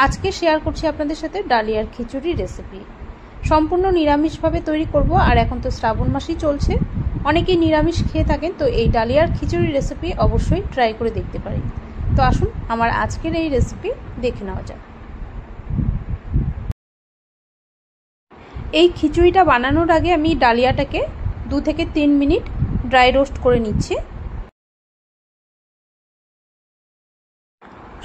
আজকে শেয়ার করছি আপনাদের সাথে ডালিয়ার খিচুড়ি রেসিপি। সম্পূর্ণ নিরামিষভাবে তৈরি করব। আর এখন তো শ্রাবণ মাসই চলছে, অনেকেই নিরামিষ খেয়ে থাকেন, তো এই ডালিয়ার খিচুড়ি রেসিপি অবশ্যই ট্রাই করে দেখতে পারেন। তো আসুন আমার আজকের এই রেসিপি দেখে নেওয়া যাক। এই খিচুড়িটা বানানোর আগে আমি ডালিয়াটাকে 2 থেকে 3 মিনিট ড্রাই রোস্ট করে নিচ্ছি।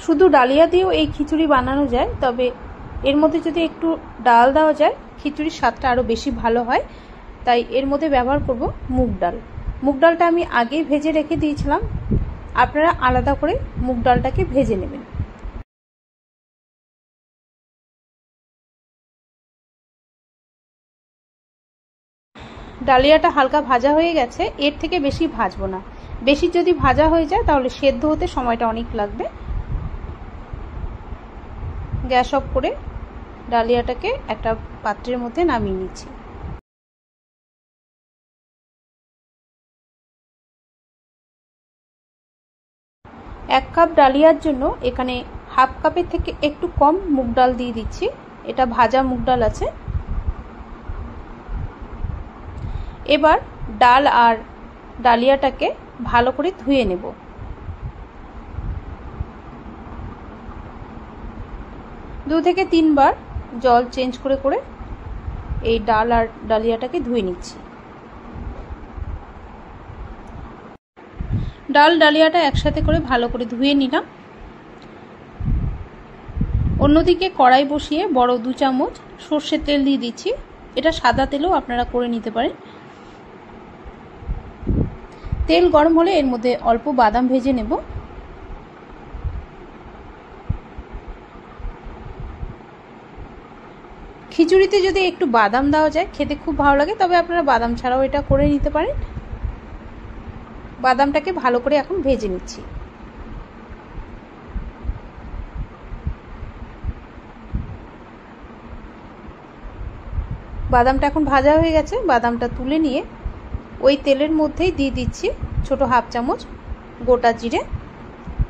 শুধু ডালিয়া দিয়েও এই খিচুড়ি বানানো যায়, তবে এর মধ্যে যদি একটু ডাল দেওয়া যায় খিচুড়ির স্বাদটা আরও বেশি ভালো হয়। তাই এর মধ্যে ব্যবহার করব মুগ ডাল। মুগ ডালটা আমি আগেই ভেজে রেখে দিয়েছিলাম, আপনারা আলাদা করে মুগ ডালটাকে ভেজে নেবেন। ডালিয়াটা হালকা ভাজা হয়ে গেছে, এর থেকে বেশি ভাজবো না। বেশি যদি ভাজা হয়ে যায় তাহলে সেদ্ধ হতে সময়টা অনেক লাগবে। গ্যাস অফ করে ডালিয়াটাকে একটা পাত্রের মধ্যে নামিয়ে নিচ্ছি। এক কাপ ডালিয়ার জন্য এখানে হাফ কাপের থেকে একটু কম মুগ ডাল দিয়ে দিচ্ছি। এটা ভাজা মুগ ডাল আছে। এবার ডাল আর ডালিয়াটাকে ভালো করে ধুয়ে নেব। দু থেকে 3 বার জল চেঞ্জ করে করে এই ডাল আর ডালিয়াটাকে ধুয়ে নিচ্ছি। ডাল ডালিয়াটা একসাথে করে ভালো করে ধুয়ে নিলাম। অন্যদিকে কড়াই বসিয়ে বড় 2 চামচ সর্ষের তেল দিয়ে দিচ্ছি। এটা সাদা তেলও আপনারা করে নিতে পারেন। তেল গরম হলে এর মধ্যে অল্প বাদাম ভেজে নেব। খিচুড়িতে যদি একটু বাদাম দেওয়া যায় খেতে খুব ভালো লাগে, তবে আপনারা বাদাম ছাড়াও এটা করে নিতে পারেন। বাদামটাকে ভালো করে এখন ভেজে নিচ্ছি। বাদামটা এখন ভাজা হয়ে গেছে। বাদামটা তুলে নিয়ে ওই তেলের মধ্যেই দিয়ে দিচ্ছি ছোট হাফ চামচ গোটা জিরে,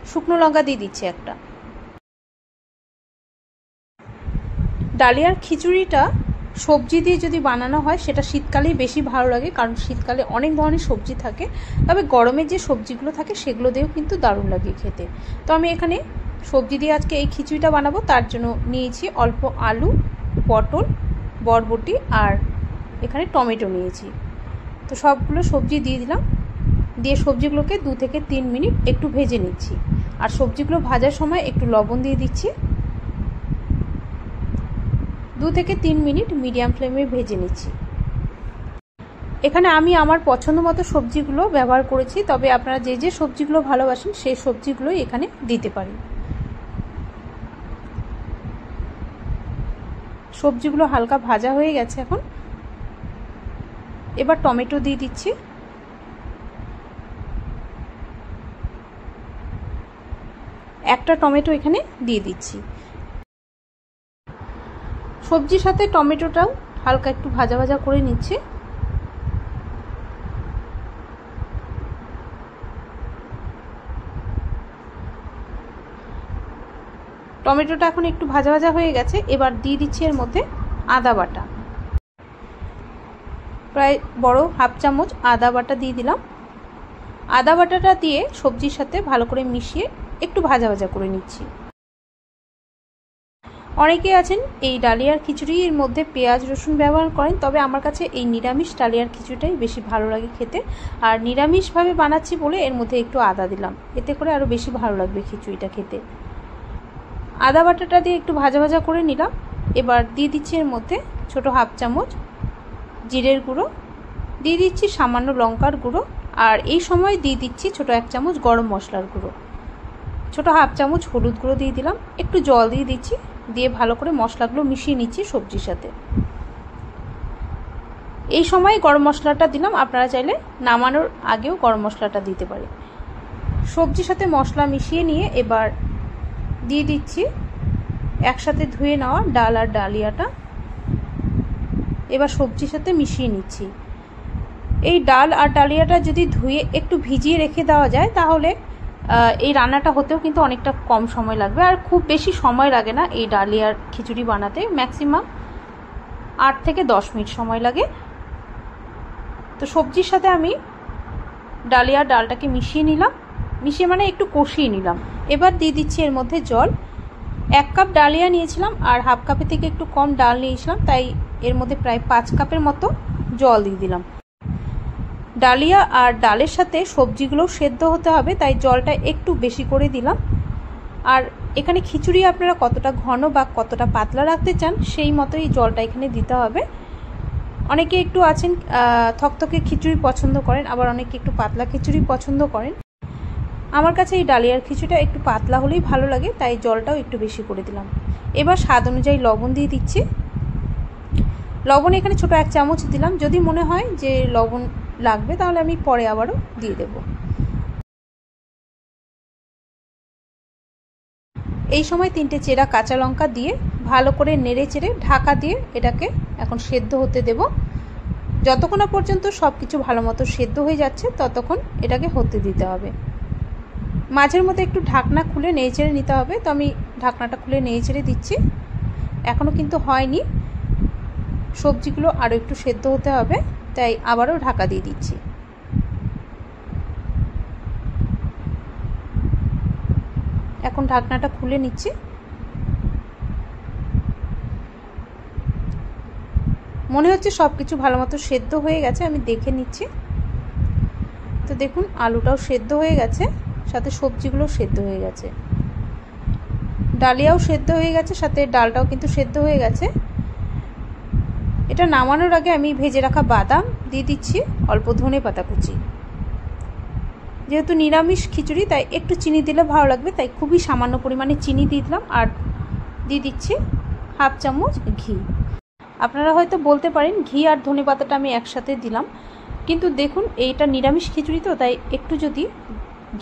শুকনো লঙ্কা দিয়ে দিচ্ছি একটা। ডালিয়ার খিচুড়িটা সবজি দিয়ে যদি বানানো হয় সেটা শীতকালেই বেশি ভালো লাগে, কারণ শীতকালে অনেক ধরনের সবজি থাকে, তবে গরমের যে সবজিগুলো থাকে সেগুলো দিয়েও কিন্তু দারুণ লাগে খেতে। তো আমি এখানে সবজি দিয়ে আজকে এই খিচুড়িটা বানাবো, তার জন্য নিয়েছি অল্প আলু, পটল, বরবটি আর এখানে টমেটো নিয়েছি। তো সবগুলো সবজি দিয়ে দিলাম। দিয়ে সবজিগুলোকে 2 থেকে 3 মিনিট একটু ভেজে নিচ্ছি। আর সবজিগুলো ভাজার সময় একটু লবণ দিয়ে দিচ্ছি। 2 থেকে 3 মিনিট মিডিয়াম ফ্লেমে ভেজে নিচ্ছি। এখানে আমি আমার পছন্দ মতো সবজিগুলো ব্যবহার করেছি, তবে আপনারা যে যে সবজিগুলো ভালোবাসেন সেই সবজিগুলোই এখানে দিতে পারেন। সবজিগুলো হালকা ভাজা হয়ে গেছে এখন। এবার টমেটো দিয়ে দিচ্ছি। একটা টমেটো এখানে দিয়ে দিচ্ছি। সবজির সাথে টমেটোটাও হালকা একটু ভাজা ভাজা করে নিচ্ছি। টমেটোটা এখন একটু ভাজা ভাজা হয়ে গেছে। এবার দিয়ে দিচ্ছি এর মধ্যে আদা বাটা। প্রায় বড় হাফ চামচ আদা বাটা দিয়ে দিলাম। আদা বাটাটা দিয়ে সবজির সাথে ভালো করে মিশিয়ে একটু ভাজা ভাজা করে নিচ্ছি। অনেকে আছেন এই ডালিয়ার খিচুড়ির মধ্যে পেঁয়াজ রসুন ব্যবহার করেন, তবে আমার কাছে এই নিরামিষ ডালিয়ার খিচুড়িটাই বেশি ভালো লাগে খেতে। আর নিরামিষভাবে বানাচ্ছি বলে এর মধ্যে একটু আদা দিলাম, এতে করে আরও বেশি ভালো লাগবে খিচুড়িটা খেতে। আদা বাটাটা দিয়ে একটু ভাজা ভাজা করে নিলাম। এবার দিয়ে দিচ্ছি এর মধ্যে ছোট হাফ চামচ জিরের গুঁড়ো, দিয়ে দিচ্ছি সামান্য লঙ্কার গুঁড়ো, আর এই সময় দিয়ে দিচ্ছি ছোট 1 চামচ গরম মশলার গুঁড়ো, ছোট হাফ চামচ হলুদ গুঁড়ো দিয়ে দিলাম। একটু জল দিয়ে দিচ্ছি, দিয়ে ভালো করে মশলাগুলো মিশিয়ে নিচ্ছি সবজির সাথে। এই সময় গরম মশলাটা দিলাম, আপনারা চাইলে নামানোর আগেও গরম মশলাটা দিতে পারেন। সবজির সাথে মশলা মিশিয়ে নিয়ে এবার দিয়ে দিচ্ছি একসাথে ধুয়ে নেওয়া ডাল আর ডালিয়াটা। এবার সবজির সাথে মিশিয়ে নিচ্ছি। এই ডাল আর ডালিয়াটা যদি ধুয়ে একটু ভিজিয়ে রেখে দেওয়া যায় তাহলে এই রান্নাটা হতেও কিন্তু অনেকটা কম সময় লাগবে, আর খুব বেশি সময় লাগে না এই ডালিয়ার খিচুড়ি বানাতে, ম্যাক্সিমাম 8 থেকে 10 মিনিট সময় লাগে। তো সবজির সাথে আমি ডালিয়ার ডালটাকে মিশিয়ে নিলাম, মিশিয়ে মানে একটু কষিয়ে নিলাম। এবার দিয়ে দিচ্ছি এর মধ্যে জল। 1 কাপ ডালিয়া নিয়েছিলাম আর হাফ কাপের থেকে একটু কম ডাল নিয়েছিলাম, তাই এর মধ্যে প্রায় 5 কাপের মতো জল দিয়ে দিলাম। ডালিয়া আর ডালের সাথে সবজিগুলো সেদ্ধ হতে হবে, তাই জলটা একটু বেশি করে দিলাম। আর এখানে খিচুড়ি আপনারা কতটা ঘন বা কতটা পাতলা রাখতে চান সেই মতোই জলটা এখানে দিতে হবে। অনেকে একটু আছেন থকথকে খিচুড়ি পছন্দ করেন, আবার অনেকে একটু পাতলা খিচুড়ি পছন্দ করেন। আমার কাছে এই ডালিয়ার খিচুড়িটা একটু পাতলা হলেই ভালো লাগে, তাই জলটাও একটু বেশি করে দিলাম। এবার স্বাদ অনুযায়ী লবণ দিয়ে দিচ্ছি। লবণ এখানে ছোট 1 চামচ দিলাম, যদি মনে হয় যে লবণ লাগবে তাহলে আমি পরে আবারও দিয়ে দেব। এই সময় 3টে চেরা কাঁচা লঙ্কা দিয়ে ভালো করে নেড়ে চেড়ে ঢাকা দিয়ে এটাকে এখন সেদ্ধ হতে দেব। যতক্ষণ না পর্যন্ত সব কিছু ভালো মতো সেদ্ধ হয়ে যাচ্ছে ততক্ষণ এটাকে হতে দিতে হবে। মাঝের মধ্যে একটু ঢাকনা খুলে নেড়ে চেড়ে নিতে হবে, তো আমি ঢাকনাটা খুলে নেড়ে চেড়ে দিচ্ছি। এখনও কিন্তু হয়নি, সবজিগুলো আরও একটু সেদ্ধ হতে হবে, তাই আবারও ঢাকা দিয়ে দিচ্ছি। এখন ঢাকনাটা খুলে নিচ্ছি। মনে হচ্ছে সব কিছু ভালো মতো সেদ্ধ হয়ে গেছে, আমি দেখে নিচ্ছি। তো দেখুন আলুটাও সেদ্ধ হয়ে গেছে, সাথে সবজিগুলো সেদ্ধ হয়ে গেছে, ডালিয়াও সেদ্ধ হয়ে গেছে, সাথে ডালটাও কিন্তু সেদ্ধ হয়ে গেছে। এটা নামানোর আগে আমি ভেজে রাখা বাদাম দিয়ে দিচ্ছি, অল্প ধনেপাতা কুচি। যেহেতু নিরামিষ খিচুড়ি তাই একটু চিনি দিলে ভালো লাগবে, তাই খুবই সামান্য পরিমাণে চিনি দিয়ে দিলাম। আর দিয়ে দিচ্ছি হাফ চামচ ঘি। আপনারা হয়তো বলতে পারেন ঘি আর ধনেপাতাটা আমি একসাথে দিলাম, কিন্তু দেখুন এইটা নিরামিষ খিচুড়ি তো, তাই একটু যদি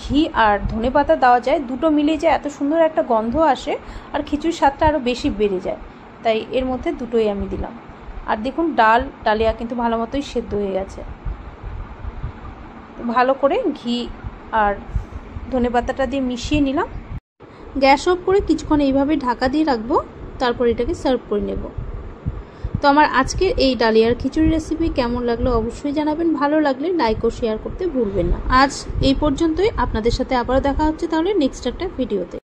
ঘি আর ধনেপাতা দেওয়া যায়, দুটো মিলে যায় এত সুন্দর একটা গন্ধ আসে আর খিচুড়ির স্বাদটা আরও বেশি বেড়ে যায়, তাই এর মধ্যে দুটোই আমি দিলাম। আর দেখুন ডালিয়া কিন্তু ভালো মতোই সেদ্ধ হয়ে গেছে। ভালো করে ঘি আর ধনেপাতাটা দিয়ে মিশিয়ে নিলাম। গ্যাস অফ করে কিছুক্ষণ এইভাবে ঢাকা দিয়ে রাখবো, তারপর এটাকে সার্ভ করে নেব। তো আমার আজকের এই ডালিয়ার খিচুড়ি রেসিপি কেমন লাগলো অবশ্যই জানাবেন। ভালো লাগলে লাইক ও শেয়ার করতে ভুলবেন না। আজ এই পর্যন্তই, আপনাদের সাথে আবারও দেখা হচ্ছে তাহলে নেক্সট একটা ভিডিওতে।